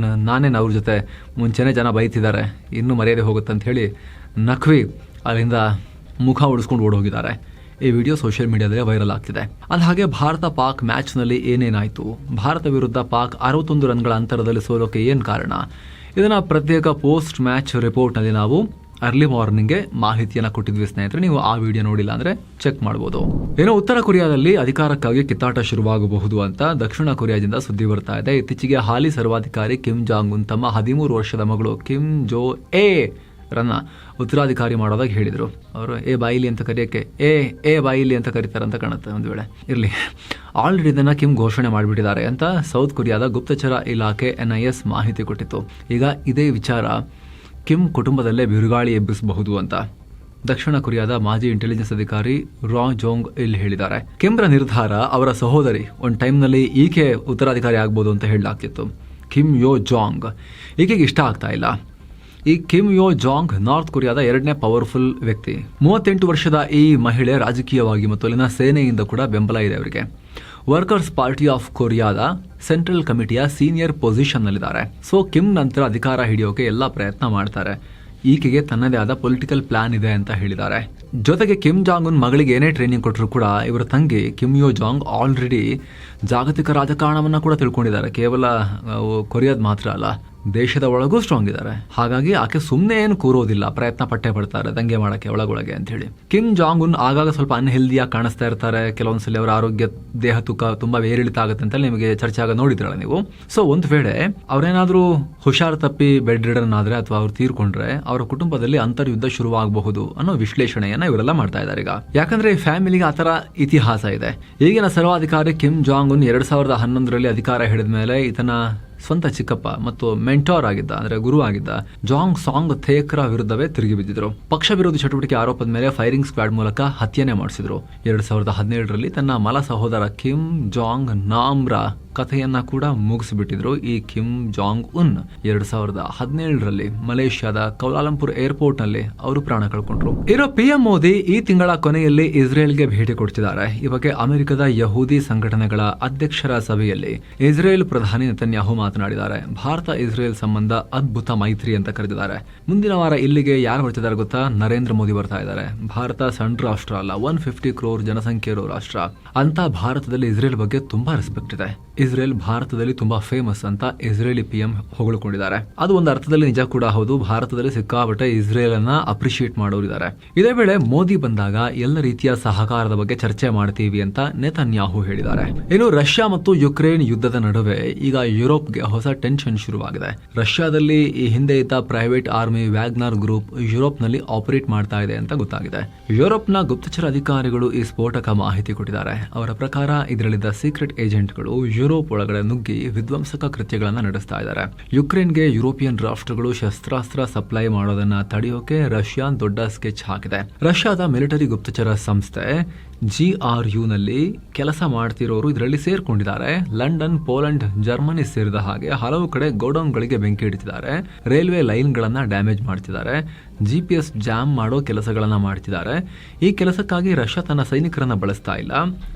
ನಾನೇನು ಅವ್ರ ಜೊತೆ ಮುಂಚೆನೆ ಜನ ಬೈತಿದ್ದಾರೆ, ಇನ್ನೂ ಮರ್ಯಾದೆ ಹೋಗುತ್ತೆ ಅಂತ ಹೇಳಿ ನಖ್ವಿ ಅಲ್ಲಿಂದ ಮುಖ ಉಡಿಸ್ಕೊಂಡು ಓಡೋಗಿದ್ದಾರೆ. ಈ ವಿಡಿಯೋ ಸೋಷಿಯಲ್ ಮೀಡಿಯಾದಲ್ಲಿ ವೈರಲ್ ಆಗ್ತಿದೆ. ಅದು ಹಾಗೆ ಭಾರತ ಪಾಕ್ ಮ್ಯಾಚ್ನಲ್ಲಿ ಏನೇನಾಯಿತು, ಭಾರತ ವಿರುದ್ಧ ಪಾಕ್ 61 ರನ್ಗಳ ಅಂತರದಲ್ಲಿ ಸೋಲೋಕೆ ಏನು ಕಾರಣ, ಇದನ್ನ ಪ್ರತ್ಯೇಕ ಪೋಸ್ಟ್ ಮ್ಯಾಚ್ ರಿಪೋರ್ಟ್ನಲ್ಲಿ ನಾವು ಅರ್ಲಿ ಮಾರ್ನಿಂಗ್ಗೆ ಮಾಹಿತಿಯನ್ನ ಕೊಟ್ಟಿದ್ವಿ ಸ್ನೇಹಿತರೆ. ನೀವು ಆ ವಿಡಿಯೋ ನೋಡಿಲ್ಲ ಅಂದ್ರೆ ಚೆಕ್ ಮಾಡಬಹುದು. ಏನೋ ಉತ್ತರ ಕೊರಿಯಾದಲ್ಲಿ ಅಧಿಕಾರಕ್ಕಾಗಿ ಕಿತ್ತಾಟ ಶುರುವಾಗಬಹುದು ಅಂತ ದಕ್ಷಿಣ ಕೊರಿಯಾದಿಂದ ಸುದ್ದಿ ಬರ್ತಾ ಇದೆ. ಇತ್ತೀಚೆಗೆ ಹಾಲಿ ಸರ್ವಾಧಿಕಾರಿ ಕಿಮ್ ಜಾಂಗ್ ಉನ್ ತಮ್ಮ 13 ವರ್ಷದ ಮಗಳು ಕಿಮ್ ಜೋ ಎ ರನ್ನ ಉತ್ತರಾಧಿಕಾರಿ ಮಾಡೋದಾಗ ಹೇಳಿದ್ರು. ಅವರು ಬಾಯಿಲಿ ಅಂತ ಕರೆಯೋಕ್ಕೆ ಬಾಯಿಲಿ ಅಂತ ಕರೀತಾರಂತ ಕಾಣುತ್ತೆ, ಒಂದು ವೇಳೆ ಇರಲಿ. ಆಲ್ರೆಡಿ ಇದನ್ನ ಕಿಮ್ ಘೋಷಣೆ ಮಾಡಿಬಿಟ್ಟಿದ್ದಾರೆ ಅಂತ ಸೌತ್ ಕೊರಿಯಾದ ಗುಪ್ತಚರ ಇಲಾಖೆ NIS ಮಾಹಿತಿ ಕೊಟ್ಟಿತ್ತು. ಈಗ ಇದೇ ವಿಚಾರ ಕಿಮ್ ಕುಟುಂಬದಲ್ಲೇ ಬಿರುಗಾಳಿ ಎಬ್ಬಿಸಬಹುದು ಅಂತ ದಕ್ಷಿಣ ಕೊರಿಯಾದ ಮಾಜಿ ಇಂಟೆಲಿಜೆನ್ಸ್ ಅಧಿಕಾರಿ ರಾ ಜೋಂಗ್ ಇಲ್ ಹೇಳಿದ್ದಾರೆ. ಕಿಮ್ರ ನಿರ್ಧಾರ ಅವರ ಸಹೋದರಿ ಒಂದು ಟೈಮ್ನಲ್ಲಿ ಈಕೆ ಉತ್ತರಾಧಿಕಾರಿ ಆಗ್ಬೋದು ಅಂತ ಹೇಳಲಾಗ್ತಿತ್ತು. ಕಿಮ್ ಯೋ ಜಾಂಗ್ ಈಕೆಗೆ ಇಷ್ಟ ಆಗ್ತಾ ಇಲ್ಲ. ಈ ಕಿಮ್ ಯೋ ಜಾಂಗ್ ನಾರ್ತ್ ಕೊರಿಯಾದ 2ನೇ ಪವರ್ಫುಲ್ ವ್ಯಕ್ತಿ. 38 ವರ್ಷದ ಈ ಮಹಿಳೆ ರಾಜಕೀಯವಾಗಿ ಮತ್ತು ಅಲ್ಲಿನ ಸೇನೆಯಿಂದ ಕೂಡ ಬೆಂಬಲ ಇದೆ ಅವರಿಗೆ. ವರ್ಕರ್ಸ್ ಪಾರ್ಟಿ ಆಫ್ ಕೊರಿಯಾದ ಸೆಂಟ್ರಲ್ ಕಮಿಟಿಯ ಸೀನಿಯರ್ ಪೊಸಿಷನ್ನಲ್ಲಿದ್ದಾರೆ. ಸೊ ಕಿಮ್ ನಂತರ ಅಧಿಕಾರ ಹಿಡಿಯೋಕೆ ಎಲ್ಲ ಪ್ರಯತ್ನ ಮಾಡ್ತಾರೆ. ಈಕೆಗೆ ತನ್ನದೇ ಆದ ಪೊಲಿಟಿಕಲ್ ಪ್ಲಾನ್ ಇದೆ ಅಂತ ಹೇಳಿದ್ದಾರೆ. ಜೊತೆಗೆ ಕಿಮ್ ಜಾಂಗ್ ಉನ್ ಮಗಳಿಗೆ ಏನೇ ಟ್ರೈನಿಂಗ್ ಕೊಟ್ಟರು ಕೂಡ ಇವರ ತಂಗಿ ಕಿಮ್ ಯೋ ಜಾಂಗ್ ಆಲ್ರೆಡಿ ಜಾಗತಿಕ ರಾಜಕಾರಣವನ್ನ ಕೂಡ ತಿಳ್ಕೊಂಡಿದ್ದಾರೆ. ಕೇವಲ ಕೊರಿಯಾದ ಮಾತ್ರ ಅಲ್ಲ, ದೇಶದ ಒಳಗೂ ಸ್ಟ್ರಾಂಗ್ ಇದ್ದಾರೆ. ಹಾಗಾಗಿ ಆಕೆ ಸುಮ್ಮನೆ ಏನು ಕೂರೋದಿಲ್ಲ, ಪ್ರಯತ್ನ ಪಟ್ಟೆ ಪಡ್ತಾರೆ ದಂಗೆ ಮಾಡಕ್ಕೆ ಒಳಗೊಳಗೆ ಅಂತ ಹೇಳಿ. ಕಿಮ್ ಜಾಂಗ್ ಉನ್ ಆಗಾಗ ಸ್ವಲ್ಪ ಅನ್ಹೆಲ್ದಿಯಾಗಿ ಕಾಣಿಸ್ತಾ ಇರ್ತಾರೆ. ಕೆಲವೊಂದ್ಸಲಿ ಅವರ ಆರೋಗ್ಯ, ದೇಹ ತೂಕ ತುಂಬಾ ಏರಿಳಿತ ಆಗುತ್ತೆ ಅಂತ ನಿಮಗೆ ಚರ್ಚೆ ಆಗ ನೋಡಿದ್ರಲ್ಲ ನೀವು. ಸೊ ಒಂದು ವೇಳೆ ಅವ್ರೇನಾದ್ರೂ ಹುಷಾರು ತಪ್ಪಿ ಬೆಡ್ ರಿಡನ್ ಆದ್ರೆ ಅಥವಾ ಅವ್ರು ತೀರ್ಕೊಂಡ್ರೆ ಅವರ ಕುಟುಂಬದಲ್ಲಿ ಅಂತರ್ಯುದ್ಧ ಶುರುವಾಗಬಹುದು ಅನ್ನೋ ವಿಶ್ಲೇಷಣೆಯನ್ನ ಇವರೆಲ್ಲ ಮಾಡ್ತಾ ಇದ್ದಾರೆ ಈಗ. ಯಾಕಂದ್ರೆ ಈ ಫ್ಯಾಮಿಲಿಗೆ ಆತರ ಇತಿಹಾಸ ಇದೆ. ಈಗಿನ ಸರ್ವಾಧಿಕಾರಿ ಕಿಮ್ ಜಾಂಗ್ ಉನ್ 2011ರಲ್ಲಿ ಅಧಿಕಾರ ಹಿಡಿದ ಮೇಲೆ ಈತನ ಸ್ವಂತ ಚಿಕ್ಕಪ್ಪ ಮತ್ತು ಮೆಂಟೋರ್ ಆಗಿದ್ದ, ಅಂದ್ರೆ ಗುರು ಆಗಿದ್ದ ಜಾಂಗ್ ಸಾಂಗ್ ಥೇಕ್ರ ವಿರುದ್ಧವೇ ತಿರುಗಿ ಬಿದ್ದಿದ್ರು. ಪಕ್ಷ ವಿರೋಧಿ ಚಟುವಟಿಕೆ ಆರೋಪದ ಮೇಲೆ ಫೈರಿಂಗ್ ಸ್ಕ್ವಾಡ್ ಮೂಲಕ ಹತ್ಯೆನೇ ಮಾಡಿಸಿದ್ರು. 2017ರಲ್ಲಿ ತನ್ನ ಮಲ ಸಹೋದರ ಕಿಮ್ ಜಾಂಗ್ ನಾಮ್ರ ಕಥೆಯನ್ನ ಕೂಡ ಮುಗಿಸಿಬಿಟ್ಟಿದ್ರು ಈ ಕಿಮ್ ಜಾಂಗ್ ಉನ್. 2017ರಲ್ಲಿ ಮಲೇಷ್ಯಾದ ಕೌಲಾಲಂಪುರ್ ಏರ್ಪೋರ್ಟ್ ನಲ್ಲಿ ಅವರು ಪ್ರಾಣ ಕಳ್ಕೊಂಡ್ರು. ಇರೋ PM ಮೋದಿ ಈ ತಿಂಗಳ ಕೊನೆಯಲ್ಲಿ ಇಸ್ರೇಲ್ಗೆ ಭೇಟಿ ಕೊಡ್ತಿದ್ದಾರೆ. ಈ ಬಗ್ಗೆ ಅಮೆರಿಕದ ಯಹೂದಿ ಸಂಘಟನೆಗಳ ಅಧ್ಯಕ್ಷರ ಸಭೆಯಲ್ಲಿ ಇಸ್ರೇಲ್ ಪ್ರಧಾನಿ ನೆತನ್ಯಾಹು ಮಾತನಾಡಿದ್ದಾರೆ. ಭಾರತ ಇಸ್ರೇಲ್ ಸಂಬಂಧ ಅದ್ಭುತ ಮೈತ್ರಿ ಅಂತ ಕರೆದಿದ್ದಾರೆ. ಮುಂದಿನ ವಾರ ಇಲ್ಲಿಗೆ ಯಾರು ಬರ್ತಿದ್ದಾರೆ ಗೊತ್ತಾ? ನರೇಂದ್ರ ಮೋದಿ ಬರ್ತಾ ಇದ್ದಾರೆ. ಭಾರತ ಸಣ್ಣ ರಾಷ್ಟ್ರ ಅಲ್ಲ, 150 crore ಜನಸಂಖ್ಯೆ ಇರೋ ರಾಷ್ಟ್ರ ಅಂತ ಭಾರತದಲ್ಲಿ ಇಸ್ರೇಲ್ ಬಗ್ಗೆ ತುಂಬಾ ರೆಸ್ಪೆಕ್ಟ್ ಇದೆ. ಇಸ್ರೇಲ್ ಭಾರತದಲ್ಲಿ ತುಂಬಾ ಫೇಮಸ್ ಅಂತ ಇಸ್ರೇಲಿ PM ಹೊಗಳಿಕೊಂಡಿದ್ದಾರೆ. ಅದು ಒಂದು ಅರ್ಥದಲ್ಲಿ ನಿಜ ಕೂಡ ಹೌದು. ಭಾರತದಲ್ಲಿ ಸಿಕ್ಕಾಪಟ್ಟೆ ಇಸ್ರೇಲ್ ಅನ್ನ ಅಪ್ರಿಶಿಯೇಟ್ ಮಾಡೋರಿದ್ದಾರೆ. ಇದೇ ವೇಳೆ ಮೋದಿ ಬಂದಾಗ ಎಲ್ಲ ರೀತಿಯ ಸಹಕಾರದ ಬಗ್ಗೆ ಚರ್ಚೆ ಮಾಡ್ತೀವಿ ಅಂತ ನೆತನ್ಯಾಹು ಹೇಳಿದ್ದಾರೆ. ಇನ್ನು ರಷ್ಯಾ ಮತ್ತು ಯುಕ್ರೇನ್ ಯುದ್ಧದ ನಡುವೆ ಈಗ ಯುರೋಪ್ಗೆ ಹೊಸ ಟೆನ್ಷನ್ ಶುರುವಾಗಿದೆ. ರಷ್ಯಾದಲ್ಲಿ ಈ ಹಿಂದೆ ಇದ್ದ private army WagonR group Europe ನಲ್ಲಿ ಆಪರೇಟ್ ಮಾಡ್ತಾ ಇದೆ ಅಂತ ಗೊತ್ತಾಗಿದೆ. ಯುರೋಪ್ನ ಗುಪ್ತಚರ ಅಧಿಕಾರಿಗಳು ಈ ಸ್ಫೋಟಕ ಮಾಹಿತಿ ಕೊಟ್ಟಿದ್ದಾರೆ. ಅವರ ಪ್ರಕಾರ ಇದರಲ್ಲಿದ್ದ ಸೀಕ್ರೆಟ್ ಏಜೆಂಟ್ಗಳು ಯುರೋಪ್ ಒಳಗಡೆ ನುಗ್ಗಿ ವಿಧ್ವಂಸಕ ಕೃತ್ಯಗಳನ್ನ ನಡೆಸ್ತಾ ಇದ್ದಾರೆ. ಯುಕ್ರೇನ್ಗೆ ಯುರೋಪಿಯನ್ ರಾಷ್ಟ್ರಗಳು ಶಸ್ತ್ರಾಸ್ತ್ರ ಸಪ್ಲೈ ಮಾಡೋದನ್ನ ತಡೆಯೋಕೆ ರಷ್ಯಾ ದೊಡ್ಡ ಸ್ಕೆಚ್ ಹಾಕಿದೆ. ರಷ್ಯಾದ ಮಿಲಿಟರಿ ಗುಪ್ತಚರ ಸಂಸ್ಥೆ GRU ನಲ್ಲಿ ಕೆಲಸ ಮಾಡ್ತಿರೋರು ಇದರಲ್ಲಿ ಸೇರ್ಕೊಂಡಿದ್ದಾರೆ. ಲಂಡನ್, ಪೋಲೆಂಡ್, ಜರ್ಮನಿ ಸೇರಿದ ಹಾಗೆ ಹಲವು ಕಡೆ ಗೋಡೌನ್ಗಳಿಗೆ ಬೆಂಕಿ ಇಡ್ತಿದ್ದಾರೆ. ರೈಲ್ವೆ ಲೈನ್ಗಳನ್ನ ಡ್ಯಾಮೇಜ್ ಮಾಡ್ತಿದ್ದಾರೆ. GPS ಜಾಮ್ ಮಾಡೋ ಕೆಲಸಗಳನ್ನ ಮಾಡ್ತಿದ್ದಾರೆ. ಈ ಕೆಲಸಕ್ಕಾಗಿ ರಷ್ಯಾ ತನ್ನ ಸೈನಿಕರನ್ನ ಬಳಸ್ತಾ ಇಲ್ಲ.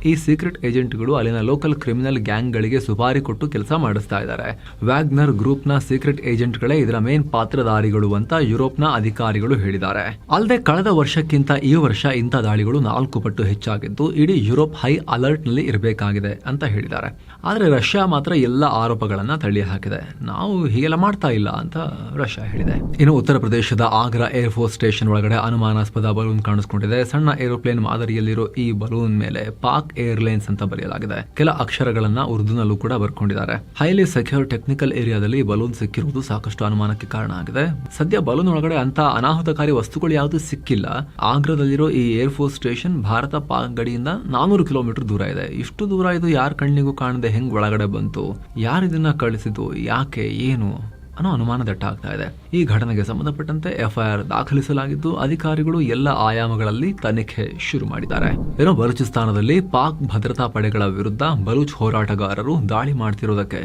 ಈ ಸೀಕ್ರೆಟ್ ಏಜೆಂಟ್ಗಳು ಅಲ್ಲಿನ ಲೋಕಲ್ ಕ್ರಿಮಿನಲ್ ಗ್ಯಾಂಗ್ಗಳಿಗೆ ಸುಪಾರಿ ಕೊಟ್ಟು ಕೆಲಸ ಮಾಡಿಸ್ತಾ ಇದ್ದಾರೆ. ವ್ಯಾಗ್ನರ್ ಗ್ರೂಪ್ನ ಸೀಕ್ರೆಟ್ ಏಜೆಂಟ್ಗಳೇ ಇದರ ಮೇನ್ ಪಾತ್ರಧಾರಿಗಳು ಅಂತ ಯುರೋಪ್ನ ಅಧಿಕಾರಿಗಳು ಹೇಳಿದ್ದಾರೆ. ಅಲ್ಲದೆ ಕಳೆದ ವರ್ಷಕ್ಕಿಂತ ಈ ವರ್ಷ ಇಂಥ ದಾಳಿಗಳು 4 ಪಟ್ಟು ಹೆಚ್ಚಾಗಿದ್ದು ಇಡೀ ಯುರೋಪ್ ಹೈ ಅಲರ್ಟ್ ನಲ್ಲಿ ಇರಬೇಕಾಗಿದೆ ಅಂತ ಹೇಳಿದ್ದಾರೆ. ಆದ್ರೆ ರಷ್ಯಾ ಮಾತ್ರ ಎಲ್ಲ ಆರೋಪಗಳನ್ನ ತಳ್ಳಿ ಹಾಕಿದೆ. ನಾವು ಹೀಗೆಲ್ಲ ಮಾಡ್ತಾ ಇಲ್ಲ ಅಂತ ರಷ್ಯಾ ಹೇಳಿದೆ. ಇನ್ನು ಉತ್ತರ ಪ್ರದೇಶದ ಆಗ್ರಾ ಏರ್ಫೋರ್ಸ್ ಸ್ಟೇಷನ್ ಒಳಗಡೆ ಅನುಮಾನಾಸ್ಪದ ಬಲೂನ್ ಕಾಣಿಸ್ಕೊಂಡಿದೆ. ಸಣ್ಣ ಏರೋಪ್ಲೇನ್ ಮಾದರಿಯಲ್ಲಿರೋ ಈ ಬಲೂನ್ ಮೇಲೆ ಪಾಕ್ ಏರ್ಲೈನ್ಸ್ ಅಂತ ಬರೆಯಲಾಗಿದೆ. ಕೆಲ ಅಕ್ಷರಗಳನ್ನ ಉರ್ದುನಲ್ಲೂ ಕೂಡ ಬರ್ಕೊಂಡಿದ್ದಾರೆ. ಹೈಲಿ ಸೆಕ್ಯೂರ್ ಟೆಕ್ನಿಕಲ್ ಏರಿಯಾದಲ್ಲಿ ಬಲೂನ್ ಸಿಕ್ಕಿರುವುದು ಸಾಕಷ್ಟು ಅನುಮಾನಕ್ಕೆ ಕಾರಣ ಆಗಿದೆ. ಸದ್ಯ ಬಲೂನ್ ಒಳಗಡೆ ಅಂತ ಅನಾಹುತಕಾರಿ ವಸ್ತುಗಳು ಯಾವುದು ಸಿಕ್ಕಿಲ್ಲ. ಆಗ್ರಾದಲ್ಲಿರೋ ಈ ಏರ್ಫೋರ್ಸ್ ಸ್ಟೇಷನ್ ಭಾರತ ಪಾಕ್ ಗಡಿಯಿಂದ 400 ಕಿಲೋಮೀಟರ್ ದೂರ ಇದೆ. ಇಷ್ಟು ದೂರ ಇದು ಯಾರ ಕಣ್ಣಿಗೂ ಕಾಣದೆ ಹೆಂಗ್ ಒಳಗಡೆ ಬಂತು? ಯಾರಿದನ್ನ ಕಳಿಸಿದ್ದು? ಯಾಕೆ? ಏನು ಅನ್ನೋ ಅನುಮಾನ ದಟ್ಟ ಆಗ್ತಾ ಇದೆ. ಈ ಘಟನೆಗೆ ಸಂಬಂಧಪಟ್ಟಂತೆ FIR ದಾಖಲಿಸಲಾಗಿದ್ದು ಅಧಿಕಾರಿಗಳು ಎಲ್ಲ ಆಯಾಮಗಳಲ್ಲಿ ತನಿಖೆ ಶುರು ಮಾಡಿದ್ದಾರೆ. ಏನೋ ಬಲೂಚಿಸ್ತಾನದಲ್ಲಿ ಪಾಕ್ ಭದ್ರತಾ ಪಡೆಗಳ ವಿರುದ್ಧ ಬಲೂಚ್ ಹೋರಾಟಗಾರರು ದಾಳಿ ಮಾಡ್ತಿರೋದಕ್ಕೆ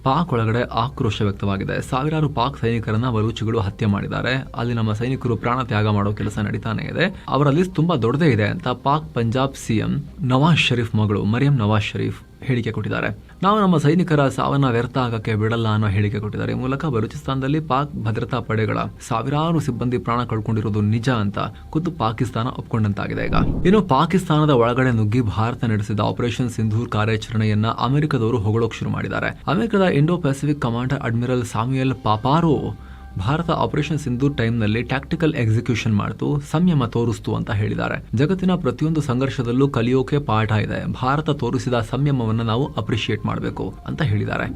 ಪಾಕ್ ಒಳಗಡೆ ಆಕ್ರೋಶ ವ್ಯಕ್ತವಾಗಿದೆ. ಸಾವಿರಾರು ಪಾಕ್ ಸೈನಿಕರನ್ನ ಬಲೂಚಿಗಳು ಹತ್ಯೆ ಮಾಡಿದ್ದಾರೆ. ಅಲ್ಲಿ ನಮ್ಮ ಸೈನಿಕರು ಪ್ರಾಣ ತ್ಯಾಗ ಮಾಡೋ ಕೆಲಸ ನಡೀತಾನೆ ಇದೆ. ಅವರ ಲಿಸ್ಟ್ ತುಂಬಾ ದೊಡ್ಡದೇ ಇದೆ ಅಂತ ಪಾಕ್ ಪಂಜಾಬ್ CM ನವಾಜ್ ಶರೀಫ್ ಮಗಳು ಮರಿಯಂ ನವಾಜ್ ಶರೀಫ್ ಹೇಳಿಕೆ ಕೊಟ್ಟಿದ್ದಾರೆ. ನಾವು ನಮ್ಮ ಸೈನಿಕರ ಸಾವನ್ನ ವ್ಯರ್ಥ ಆಗಕ್ಕೆ ಬಿಡಲ್ಲ ಅನ್ನೋ ಹೇಳಿಕೆ ಕೊಟ್ಟಿದ್ದಾರೆ. ಈ ಮೂಲಕ ಬಲೂಚಿಸ್ತಾನದಲ್ಲಿ ಪಾಕ್ ಭದ್ರತಾ ಪಡೆಗಳ ಸಾವಿರಾರು ಸಿಬ್ಬಂದಿ ಪ್ರಾಣ ಕಳ್ಕೊಂಡಿರೋದು ನಿಜ ಅಂತ ಖುದ್ದು ಪಾಕಿಸ್ತಾನ ಒಪ್ಕೊಂಡಂತಾಗಿದೆ. ಈಗ ಇನ್ನು ಪಾಕಿಸ್ತಾನದ ಒಳಗಡೆ ನುಗ್ಗಿ ಭಾರತ ನಡೆಸಿದ ಆಪರೇಷನ್ ಸಿಂಧೂರ್ ಕಾರ್ಯಾಚರಣೆಯನ್ನ ಅಮೆರಿಕದವರು ಹೊಗಳೋಕ್ ಶುರು ಮಾಡಿದ್ದಾರೆ. ಅಮೆರಿಕದ Indo Pacific commander admiral Samuel Paparo Bharat operation Sindhu ಟೈಮ್ನಲ್ಲಿ ಟ್ಯಾಕ್ಟಿಕಲ್ ಎಕ್ಸಿಕ್ಯೂಷನ್ ಮಾಡ್ತು, ಸಂಯಮ ತೋರಿಸ್ತು ಅಂತ ಹೇಳಿದ್ದಾರೆ. ಜಗತ್ತಿನ ಪ್ರತಿಯೊಂದು ಸಂಘರ್ಷದಲ್ಲೂ ಕಲಿಯೋಕೆ ಪಾಠ ಇದೆ, ಭಾರತ ತೋರಿಸಿದ ಸಂಯಮವನ್ನು ನಾವು ಅಪ್ರಿಷಿಯೇಟ್ ಮಾಡಬೇಕು ಅಂತ ಹೇಳಿದ್ದಾರೆ.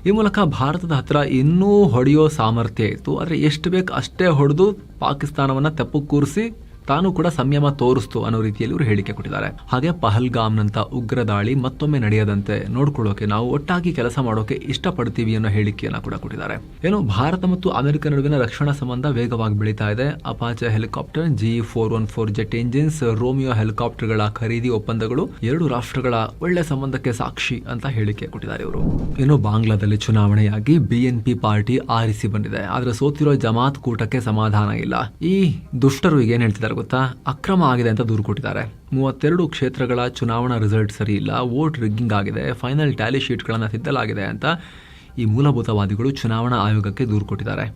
ಈ ಮೂಲಕ ಭಾರತದ ಹತ್ರ ಇನ್ನೂ ಹೊಡೆಯೋ ಸಾಮರ್ಥ್ಯ ಇತ್ತು, ಆದರೆ ಎಷ್ಟು ಬೇಕು ಅಷ್ಟೇ ಹೊಡೆದು ಪಾಕಿಸ್ತಾನವನ್ನ ತೆಪ್ಪು ಕೂರಿಸಿ ತಾನು ಕೂಡ ಸಂಯಮ ತೋರಿಸ್ತು ಅನ್ನೋ ರೀತಿಯಲ್ಲಿ ಇವರು ಹೇಳಿಕೆ ಕೊಟ್ಟಿದ್ದಾರೆ. ಹಾಗೆ ಪಹಲ್ಗಾಮ್ನಂತ ಉಗ್ರ ದಾಳಿ ಮತ್ತೊಮ್ಮೆ ನಡೆಯದಂತೆ ನೋಡ್ಕೊಳ್ಳೋಕೆ ನಾವು ಒಟ್ಟಾಗಿ ಕೆಲಸ ಮಾಡೋಕೆ ಇಷ್ಟಪಡ್ತೀವಿ ಅನ್ನೋ ಹೇಳಿಕೆಯನ್ನ ಕೂಡ ಕೊಟ್ಟಿದ್ದಾರೆ. ಏನು ಭಾರತ ಮತ್ತು ಅಮೆರಿಕ ನಡುವಿನ ರಕ್ಷಣಾ ಸಂಬಂಧ ವೇಗವಾಗಿ ಬೆಳೀತಾ ಇದೆ. Apache helicopter, G414 jet engines, Romeo ಹೆಲಿಕಾಪ್ಟರ್ಗಳ ಖರೀದಿ ಒಪ್ಪಂದಗಳು ಎರಡು ರಾಷ್ಟ್ರಗಳ ಒಳ್ಳೆ ಸಂಬಂಧಕ್ಕೆ ಸಾಕ್ಷಿ ಅಂತ ಹೇಳಿಕೆ ಕೊಟ್ಟಿದ್ದಾರೆ ಇವರು. ಇನ್ನು ಬಾಂಗ್ಲಾದಲ್ಲಿ ಚುನಾವಣೆಯಾಗಿ BNP ಪಾರ್ಟಿ ಆರಿಸಿ ಬಂದಿದೆ, ಆದ್ರೆ ಸೋತಿರೋ ಜಮಾತ್ ಕೂಟಕ್ಕೆ ಸಮಾಧಾನ ಇಲ್ಲ. ಈ ದುಷ್ಟರು ಈಗ ಏನ್ ಹೇಳ್ತಿದ್ದಾರೆ ಗೊತ್ತಾ, ಅಕ್ರಮ ಆಗಿದೆ ಅಂತ ದೂರು ಕೊಟ್ಟಿದ್ದಾರೆ. 32 ಕ್ಷೇತ್ರಗಳ ಚುನಾವಣಾ ರಿಸಲ್ಟ್ ಸರಿ ಇಲ್ಲ, ವೋಟ್ ರಿಗ್ಗಿಂಗ್ ಆಗಿದೆ, ಫೈನಲ್ ಟ್ಯಾಲಿ ಶೀಟ್ಗಳನ್ನು ತಿದ್ದಲಾಗಿದೆ ಅಂತ ಈ ಮೂಲಭೂತವಾದಿಗಳು ಚುನಾವಣಾ ಆಯೋಗಕ್ಕೆ ದೂರು ಕೊಟ್ಟಿದ್ದಾರೆ.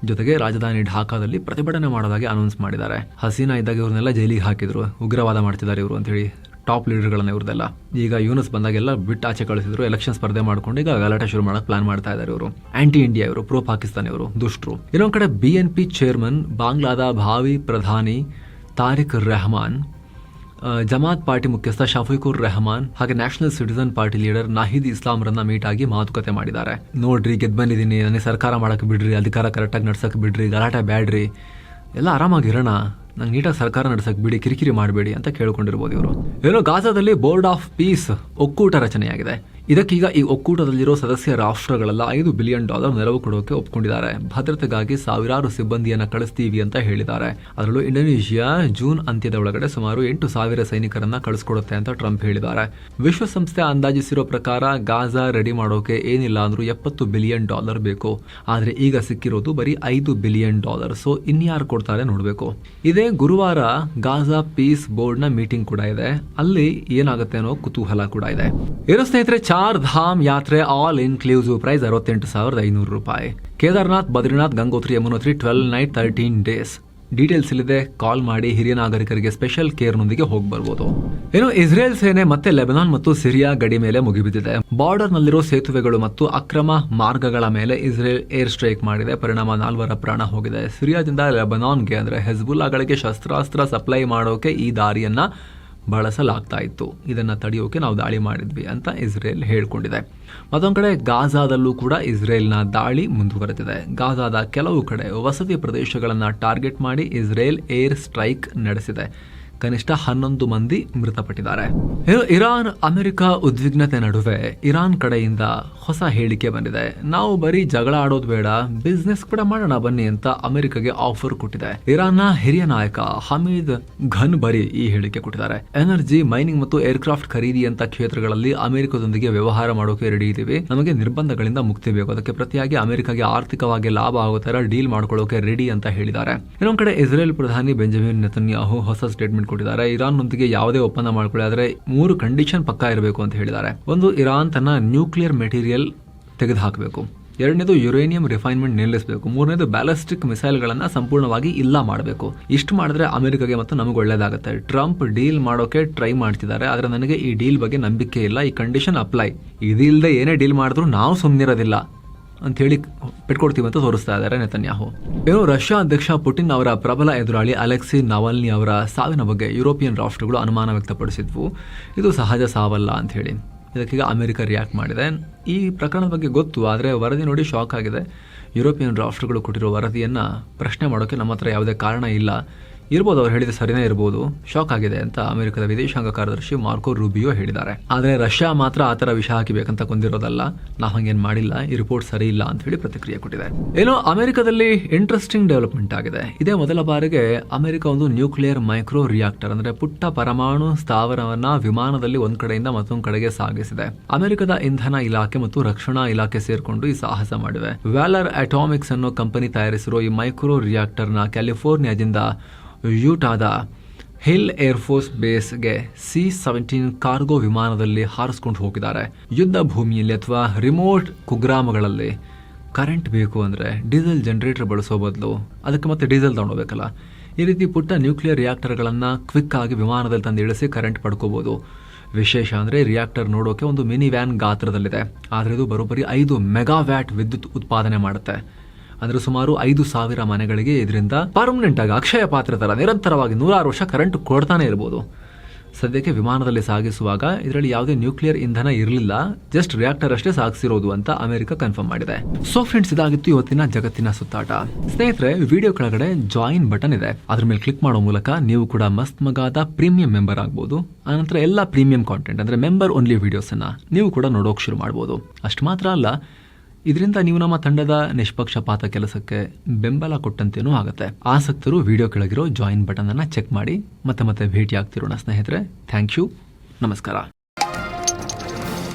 ಜೊತೆಗೆ ರಾಜಧಾನಿ ಢಾಕಾದಲ್ಲಿ ಪ್ರತಿಭಟನೆ ಮಾಡೋದಾಗಿ ಅನೌನ್ಸ್ ಮಾಡಿದ್ದಾರೆ. ಹಸೀನಾ ಇದ್ದಾಗ ಇವ್ರನ್ನೆಲ್ಲ ಜೈಲಿಗೆ ಹಾಕಿದ್ರು, ಉಗ್ರವಾದ ಮಾಡ್ತಿದ್ದಾರೆ ಇವರು ಅಂತ ಹೇಳಿ ಟಾಪ್ ಲೀಡರ್ಗಳನ್ನ ಇವ್ರದೆಲ್ಲ. ಈಗ ಯೂನಸ್ ಬಂದಾಗೆಲ್ಲ ಬಿಟ್ಟು ಆಚೆ ಕಳಿಸಿದ್ರು, ಎಲೆಕ್ಷನ್ ಸ್ಪರ್ಧೆ ಮಾಡ್ಕೊಂಡು ಈಗ ಗಲಾಟೆ ಶುರು ಮಾಡಕ್ಕೆ ಪ್ಲಾನ್ ಮಾಡ್ತಾ ಇದ್ದಾರೆ ಇವರು. ಆಂಟಿ ಇಂಡಿಯಾ ಇವರು, ಪ್ರೋ ಪಾಕಿಸ್ತಾನ ಇವರು, ದುಷ್ಟರು. ಇನ್ನೊಂದ್ ಕಡೆ BNP ಚೇರ್ಮನ್, ಬಾಂಗ್ಲಾದ ಭಾವಿ ಪ್ರಧಾನಿ ತಾರಿಕ್ ರೆಹಮಾನ್, ಜಮಾತ್ ಪಾರ್ಟಿ ಮುಖ್ಯಸ್ಥ ಶಫೀಕುರ್ ರೆಹಮಾನ್ ಹಾಗೆ national citizen party leader Nahid ಇಸ್ಲಾಂರನ್ನ ಮೀಟ್ ಆಗಿ ಮಾತುಕತೆ ಮಾಡಿದ್ದಾರೆ. ನೋಡ್ರಿ, ಗೆದ್ದು ಬಂದಿದ್ದೀನಿ, ನನಗೆ ಸರ್ಕಾರ ಮಾಡಕ್ಕೆ ಬಿಡ್ರಿ, ಅಧಿಕಾರ ಕರೆಕ್ಟಾಗಿ ನಡ್ಸಕ್ಕೆ ಬಿಡ್ರಿ, ಗಲಾಟೆ ಬ್ಯಾಡ್ರಿ, ಎಲ್ಲ ಆರಾಮಾಗಿರೋಣ, ನಂಗೆ ನೀಟಾಗಿ ಸರ್ಕಾರ ನಡೆಸಕ್ಕೆ ಬಿಡಿ, ಕಿರಿಕಿರಿ ಮಾಡಬೇಡಿ ಅಂತ ಕೇಳ್ಕೊಂಡಿರ್ಬೋದು ಇವರು. ಏನೋ ಗಾಜಾದಲ್ಲಿ ಬೋರ್ಡ್ ಆಫ್ ಪೀಸ್ ಒಕ್ಕೂಟ ರಚನೆಯಾಗಿದೆ. ಇದಕ್ಕೀಗ ಈ ಒಕ್ಕೂಟದಲ್ಲಿರೋ ಸದಸ್ಯ ರಾಷ್ಟ್ರಗಳೆಲ್ಲ $5 ಬಿಲಿಯನ್ ನೆರವು ಕೊಡೋಕೆ ಒಪ್ಕೊಂಡಿದ್ದಾರೆ. ಭದ್ರತೆಗಾಗಿ ಸಾವಿರಾರು ಸಿಬ್ಬಂದಿಯನ್ನ ಕಳಿಸ್ತೀವಿ ಅಂತ ಹೇಳಿದ್ದಾರೆ. ಅದರಲ್ಲೂ ಇಂಡೋನೇಷಿಯಾ ಜೂನ್ ಅಂತ್ಯದ ಒಳಗಡೆ ಸುಮಾರು 8,000 ಸೈನಿಕರನ್ನ ಕಳಿಸ್ಕೊಡುತ್ತೆ ಅಂತ ಟ್ರಂಪ್ ಹೇಳಿದ್ದಾರೆ. ವಿಶ್ವಸಂಸ್ಥೆ ಅಂದಾಜಿಸಿರೋ ಪ್ರಕಾರ ಗಾಜಾ ರೆಡಿ ಮಾಡೋಕೆ ಏನಿಲ್ಲ ಅಂದ್ರೂ $70 ಬಿಲಿಯನ್ ಬೇಕು. ಆದ್ರೆ ಈಗ ಸಿಕ್ಕಿರೋದು ಬರೀ $5 ಬಿಲಿಯನ್. ಸೊ ಇನ್ಯಾರು ಕೊಡ್ತಾರೆ ನೋಡ್ಬೇಕು. ಇದೇ ಗುರುವಾರ ಗಾಜಾ ಪೀಸ್ ಬೋರ್ಡ್ ನ ಮೀಟಿಂಗ್ ಕೂಡ ಇದೆ. ಅಲ್ಲಿ ಏನಾಗುತ್ತೆ ಅನ್ನೋ ಕುತೂಹಲ ಕೂಡ ಇದೆ. ಏನೋ ಸ್ನೇಹಿತರೆ, ಚಾರ್ ಧಾಮ್ ಯಾತ್ರೆ all inclusive price $68,500. Kedarnath, Badrinath, Gangotri, Yamunotri 12 night 13 days. Details ಇಲ್ಲಿದೆ, ಕಾಲ್ ಮಾಡಿ. ಹಿರಿಯ ನಾಗರಿಕರಿಗೆ ಸ್ಪೆಷಲ್ ಕೇರ್ನೊಂದಿಗೆ ಹೋಗಿ ಬರ್ಬೋದು. ಏನು, ಇಸ್ರೇಲ್ ಸೇನೆ ಮತ್ತೆ ಲೆಬನಾನ್ ಮತ್ತು ಸಿರಿಯಾ ಗಡಿ ಮೇಲೆ ಮುಗಿಬಿದ್ದಿದೆ. ಬಾರ್ಡರ್ ನಲ್ಲಿರೋ ಸೇತುವೆಗಳು ಮತ್ತು ಅಕ್ರಮ ಮಾರ್ಗಗಳ ಮೇಲೆ ಇಸ್ರೇಲ್ ಏರ್ ಸ್ಟ್ರೈಕ್ ಮಾಡಿದೆ. ಪರಿಣಾಮ 4 ಪ್ರಾಣ ಹೋಗಿದೆ. ಸಿರಿಯಾದಿಂದ ಲೆಬನಾನ್ಗೆ ಅಂದ್ರೆ ಹೆಜ್ಬುಲ್ಲಾಗಳಿಗೆ ಶಸ್ತ್ರಾಸ್ತ್ರ ಸಪ್ಲೈ ಮಾಡೋಕೆ ಈ ದಾರಿಯನ್ನ ಬಳಸಲಾಗ್ತಾ ಇತ್ತು. ಇದನ್ನ ತಡೆಯೋಕೆ ನಾವು ದಾಳಿ ಮಾಡಿದ್ವಿ ಅಂತ ಇಸ್ರೇಲ್ ಹೇಳ್ಕೊಂಡಿದೆ. ಮತ್ತೊಂದು ಕಡೆ ಗಾಜಾದಲ್ಲೂ ಕೂಡ ಇಸ್ರೇಲ್ನ ದಾಳಿ ಮುಂದುವರೆದಿದೆ. ಗಾಜಾದ ಕೆಲವು ಕಡೆ ವಸತಿ ಪ್ರದೇಶಗಳನ್ನ ಟಾರ್ಗೆಟ್ ಮಾಡಿ ಇಸ್ರೇಲ್ ಏರ್ ಸ್ಟ್ರೈಕ್ ನಡೆಸಿದೆ. ಕನಿಷ್ಠ 11 ಮಂದಿ ಮೃತಪಟ್ಟಿದ್ದಾರೆ. ಇರಾನ್ ಅಮೆರಿಕ ಉದ್ವಿಗ್ನತೆ ನಡುವೆ ಇರಾನ್ ಕಡೆಯಿಂದ ಹೊಸ ಹೇಳಿಕೆ ಬಂದಿದೆ. ನಾವು ಬರೀ ಜಗಳ ಆಡೋದು ಬೇಡ, ಬಿಸ್ನೆಸ್ ಕೂಡ ಮಾಡೋಣ ಬನ್ನಿ ಅಂತ ಅಮೆರಿಕಗೆ ಆಫರ್ ಕೊಟ್ಟಿದೆ. ಇರಾನ್ನ ಹಿರಿಯ ನಾಯಕ ಹಮೀದ್ ಘನ್ಬರಿ ಈ ಹೇಳಿಕೆ ಕೊಟ್ಟಿದ್ದಾರೆ. ಎನರ್ಜಿ, ಮೈನಿಂಗ್ ಮತ್ತು ಏರ್ಕ್ರಾಫ್ಟ್ ಖರೀದಿ ಅಂತ ಕ್ಷೇತ್ರಗಳಲ್ಲಿ ಅಮೆರಿಕದೊಂದಿಗೆ ವ್ಯವಹಾರ ಮಾಡೋಕೆ ರೆಡಿ ಇದೀವಿ. ನಮಗೆ ನಿರ್ಬಂಧಗಳಿಂದ ಮುಕ್ತಿ ಬೇಕು, ಅದಕ್ಕೆ ಪ್ರತಿಯಾಗಿ ಅಮೆರಿಕಗೆ ಆರ್ಥಿಕವಾಗಿ ಲಾಭ ಆಗೋ ತರ ಡೀಲ್ ಮಾಡ್ಕೊಳ್ಳೋಕೆ ರೆಡಿ ಅಂತ ಹೇಳಿದ್ದಾರೆ. ಇನ್ನೊಂದ್ ಕಡೆ ಇಸ್ರೇಲ್ ಪ್ರಧಾನಿ ಬೆಂಜಮಿನ್ ನೆತನ್ಯಾಹು ಹೊಸ ಸ್ಟೇಟ್ಮೆಂಟ್ ಕೊಟ್ಟಿದ್ದಾರೆ. ಇರಾನ್ನೊಂದಿಗೆ ಯಾವುದೇ ಒಪ್ಪಂದ ಮಾಡ್ಕೊಳ್ಳಿ, ಆದರೆ 3 ಕಂಡೀಷನ್ ಪಕ್ಕಾ ಇರಬೇಕು ಅಂತ ಹೇಳಿದ್ದಾರೆ. ಒಂದು, ಇರಾನ್ ತನ್ನ ನ್ಯೂಕ್ಲಿಯರ್ ಮೆಟೀರಿಯಲ್ ತೆಗೆದುಹಾಕಬೇಕು. 2ನೇದು, ಯುರೇನಿಯಂ ರಿಫೈನ್ಮೆಂಟ್ ನಿಲ್ಲಿಸಬೇಕು. 3ನೇದು, ಬ್ಯಾಲಿಸ್ಟಿಕ್ ಮಿಸೈಲ್ಗಳನ್ನ ಸಂಪೂರ್ಣವಾಗಿ ಇಲ್ಲ ಮಾಡಬೇಕು. ಇಷ್ಟು ಮಾಡಿದ್ರೆ ಅಮೆರಿಕಗೆ ಮತ್ತು ನಮಗೆ ಒಳ್ಳೇದಾಗುತ್ತೆ. ಟ್ರಂಪ್ ಡೀಲ್ ಮಾಡೋಕೆ ಟ್ರೈ ಮಾಡ್ತಿದ್ದಾರೆ, ಆದ್ರೆ ನನಗೆ ಈ ಡೀಲ್ ಬಗ್ಗೆ ನಂಬಿಕೆ ಇಲ್ಲ. ಈ ಕಂಡೀಷನ್ ಅಪ್ಲೈ, ಇದಿಲ್ಲದೆ ಏನೇ ಡೀಲ್ ಮಾಡಿದ್ರು ನಾವು ಸುಮ್ಮನಿರೋದಿಲ್ಲ ಅಂತ ಹೇಳಿ ಬಿಟ್ಕೊಡ್ತೀವಿ ಅಂತ ತೋರಿಸ್ತಾ ಇದ್ದಾರೆ ನೆತನ್ಯಾಹು. ಏನು, ರಷ್ಯಾ ಅಧ್ಯಕ್ಷ ಪುಟಿನ್ ಅವರ ಪ್ರಬಲ ಎದುರಾಳಿ ಅಲೆಕ್ಸಿ ನವಾಲ್ನಿ ಅವರ ಸಾವಿನ ಬಗ್ಗೆ ಯುರೋಪಿಯನ್ ರಾಷ್ಟ್ರಗಳು ಅನುಮಾನ ವ್ಯಕ್ತಪಡಿಸಿದ್ವು. ಇದು ಸಹಜ ಸಾವಲ್ಲ ಅಂತ ಹೇಳಿ. ಇದಕ್ಕೀಗ ಅಮೆರಿಕ ರಿಯಾಕ್ಟ್ ಮಾಡಿದೆ. ಈ ಪ್ರಕರಣದ ಬಗ್ಗೆ ಗೊತ್ತು, ಆದರೆ ವರದಿ ನೋಡಿ ಶಾಕ್ ಆಗಿದೆ. ಯುರೋಪಿಯನ್ ರಾಷ್ಟ್ರಗಳು ಕೊಟ್ಟಿರೋ ವರದಿಯನ್ನ ಪ್ರಶ್ನೆ ಮಾಡೋಕೆ ನಮ್ಮ ಹತ್ರ ಯಾವುದೇ ಕಾರಣ ಇಲ್ಲ. ಇರ್ಬೋದು, ಅವ್ರು ಹೇಳಿದ ಸರಿನೇ ಇರ್ಬೋದು, ಶಾಕ್ ಆಗಿದೆ ಅಂತ ಅಮೆರಿಕದ ವಿದೇಶಾಂಗ ಕಾರ್ಯದರ್ಶಿ ಮಾರ್ಕೋ ರೂಬಿಯೋ ಹೇಳಿದ್ದಾರೆ. ಆದರೆ ರಷ್ಯಾ ಮಾತ್ರ ಆತರ ವಿಷ ಹಾಕಿಬೇಕಂತ ಕೊಂದಿರೋದಲ್ಲ, ನಾವು ಹಂಗೇನ್ ಮಾಡಿಲ್ಲ, ಈ ರಿಪೋರ್ಟ್ ಸರಿ ಇಲ್ಲ ಅಂತ ಹೇಳಿ ಪ್ರತಿಕ್ರಿಯೆ ಕೊಟ್ಟಿದೆ. ಏನೋ ಅಮೆರಿಕದಲ್ಲಿ ಇಂಟ್ರೆಸ್ಟಿಂಗ್ ಡೆವಲಪ್ಮೆಂಟ್ ಆಗಿದೆ. ಇದೇ ಮೊದಲ ಬಾರಿಗೆ ಅಮೆರಿಕ ಒಂದು ನ್ಯೂಕ್ಲಿಯರ್ ಮೈಕ್ರೋ ರಿಯಾಕ್ಟರ್ ಅಂದ್ರೆ ಪುಟ್ಟ ಪರಮಾಣು ಸ್ಥಾವರವನ್ನ ವಿಮಾನದಲ್ಲಿ ಒಂದ್ ಕಡೆಯಿಂದ ಮತ್ತೊಂದು ಕಡೆಗೆ ಸಾಗಿಸಿದೆ. ಅಮೆರಿಕದ ಇಂಧನ ಇಲಾಖೆ ಮತ್ತು ರಕ್ಷಣಾ ಇಲಾಖೆ ಸೇರ್ಕೊಂಡು ಈ ಸಾಹಸ ಮಾಡಿವೆ. ವ್ಯಾಲರ್ ಅಟಾಮಿಕ್ಸ್ ಅನ್ನೋ ಕಂಪನಿ ತಯಾರಿಸಿರೋ ಈ ಮೈಕ್ರೋ ರಿಯಾಕ್ಟರ್ ನ ಕ್ಯಾಲಿಫೋರ್ನಿಯಾದಿಂದ ಯೂಟಾದ ಹಿಲ್ ಏರ್ಫೋರ್ಸ್ ಬೇಸ್ಗೆ C-17 ಕಾರ್ಗೋ ವಿಮಾನದಲ್ಲಿ ಹಾರಿಸ್ಕೊಂಡು ಹೋಗಿದ್ದಾರೆ. ಯುದ್ಧ ಭೂಮಿಯಲ್ಲಿ ಅಥವಾ ರಿಮೋಟ್ ಕುಗ್ರಾಮಗಳಲ್ಲಿ ಕರೆಂಟ್ ಬೇಕು ಅಂದರೆ ಡೀಸೆಲ್ ಜನರೇಟರ್ ಬಳಸೋ ಬದಲು ಅದಕ್ಕೆ ಮತ್ತೆ ಡೀಸೆಲ್ ತಗೊಂಡೋಗ್ಬೇಕಲ್ಲ. ಈ ರೀತಿ ಪುಟ್ಟ ನ್ಯೂಕ್ಲಿಯರ್ ರಿಯಾಕ್ಟರ್ಗಳನ್ನು ಕ್ವಿಕ್ ಆಗಿ ವಿಮಾನದಲ್ಲಿ ತಂದು ಇಳಿಸಿ ಕರೆಂಟ್ ಪಡ್ಕೋಬಹುದು. ವಿಶೇಷ ಅಂದರೆ ರಿಯಾಕ್ಟರ್ ನೋಡೋಕೆ ಒಂದು ಮಿನಿ ವ್ಯಾನ್ ಗಾತ್ರದಲ್ಲಿದೆ, ಆದರೆ ಇದು ಬರೋಬ್ಬರಿ 5 ಮೆಗಾವ್ಯಾಟ್ ವಿದ್ಯುತ್ ಉತ್ಪಾದನೆ ಮಾಡುತ್ತೆ. ಅಂದ್ರೆ ಸುಮಾರು 5,000 ಮನೆಗಳಿಗೆ ಇದರಿಂದ ಪರ್ಮನೆಂಟ್ ಆಗಿ ಅಕ್ಷಯ ಪಾತ್ರೆ ತರ ನಿರಂತರವಾಗಿ 106 ವರ್ಷ ಕರೆಂಟ್ ಕೊಡ್ತಾನೆ ಇರಬಹುದು. ಸದ್ಯಕ್ಕೆ ವಿಮಾನದಲ್ಲಿ ಸಾಗಿಸುವಾಗ ಇದರಲ್ಲಿ ಯಾವುದೇ ನ್ಯೂಕ್ಲಿಯರ್ ಇಂಧನ ಇರಲಿಲ್ಲ, ಜಸ್ಟ್ ರಿಯಾಕ್ಟರ್ ಅಷ್ಟೇ ಸಾಗಿಸಿರೋದು ಅಂತ ಅಮೆರಿಕ ಕನ್ಫರ್ಮ್ ಮಾಡಿದೆ. ಸೊ ಫ್ರೆಂಡ್ಸ್, ಇದಾಗಿತ್ತು ಇವತ್ತಿನ ಜಗತ್ತಿನ ಸುತ್ತಾಟ. ಸ್ನೇಹಿತರೆ, ವಿಡಿಯೋ ಕೆಳಗಡೆ ಜಾಯಿನ್ ಬಟನ್ ಇದೆ, ಅದ್ರ ಮೇಲೆ ಕ್ಲಿಕ್ ಮಾಡೋ ಮೂಲಕ ನೀವು ಕೂಡ ಮಸ್ತ್ ಮಗಾದ ಪ್ರೀಮಿಯಂ ಮೆಂಬರ್ ಆಗ್ಬೋದು. ಆನಂತರ ಎಲ್ಲ ಪ್ರೀಮಿಯಂ ಕಾಂಟೆಂಟ್ ಅಂದ್ರೆ ಮೆಂಬರ್ ಓನ್ಲಿ ವಿಡಿಯೋಸ್ ಅನ್ನ ನೀವು ಕೂಡ ನೋಡೋಕೆ ಶುರು ಮಾಡ್ಬೋದು. ಅಷ್ಟು ಮಾತ್ರ ಅಲ್ಲ, ಇದರಿಂದ ನೀವು ನಮ್ಮ ತಂಡದ ನಿಷ್ಪಕ್ಷಪಾತ ಕೆಲಸಕ್ಕೆ ಬೆಂಬಲ ಕೊಟ್ಟಂತೇನೂ ಆಗುತ್ತೆ. ಆಸಕ್ತರು ವಿಡಿಯೋ ಕೆಳಗಿರೋ ಜಾಯಿನ್ ಬಟನ್ ಅನ್ನ ಚೆಕ್ ಮಾಡಿ ಮತ್ತೆ ಭೇಟಿ ಆಗ್ತಿರೋಣ ಸ್ನೇಹಿತರೆ. ಥ್ಯಾಂಕ್ ಯು, ನಮಸ್ಕಾರ.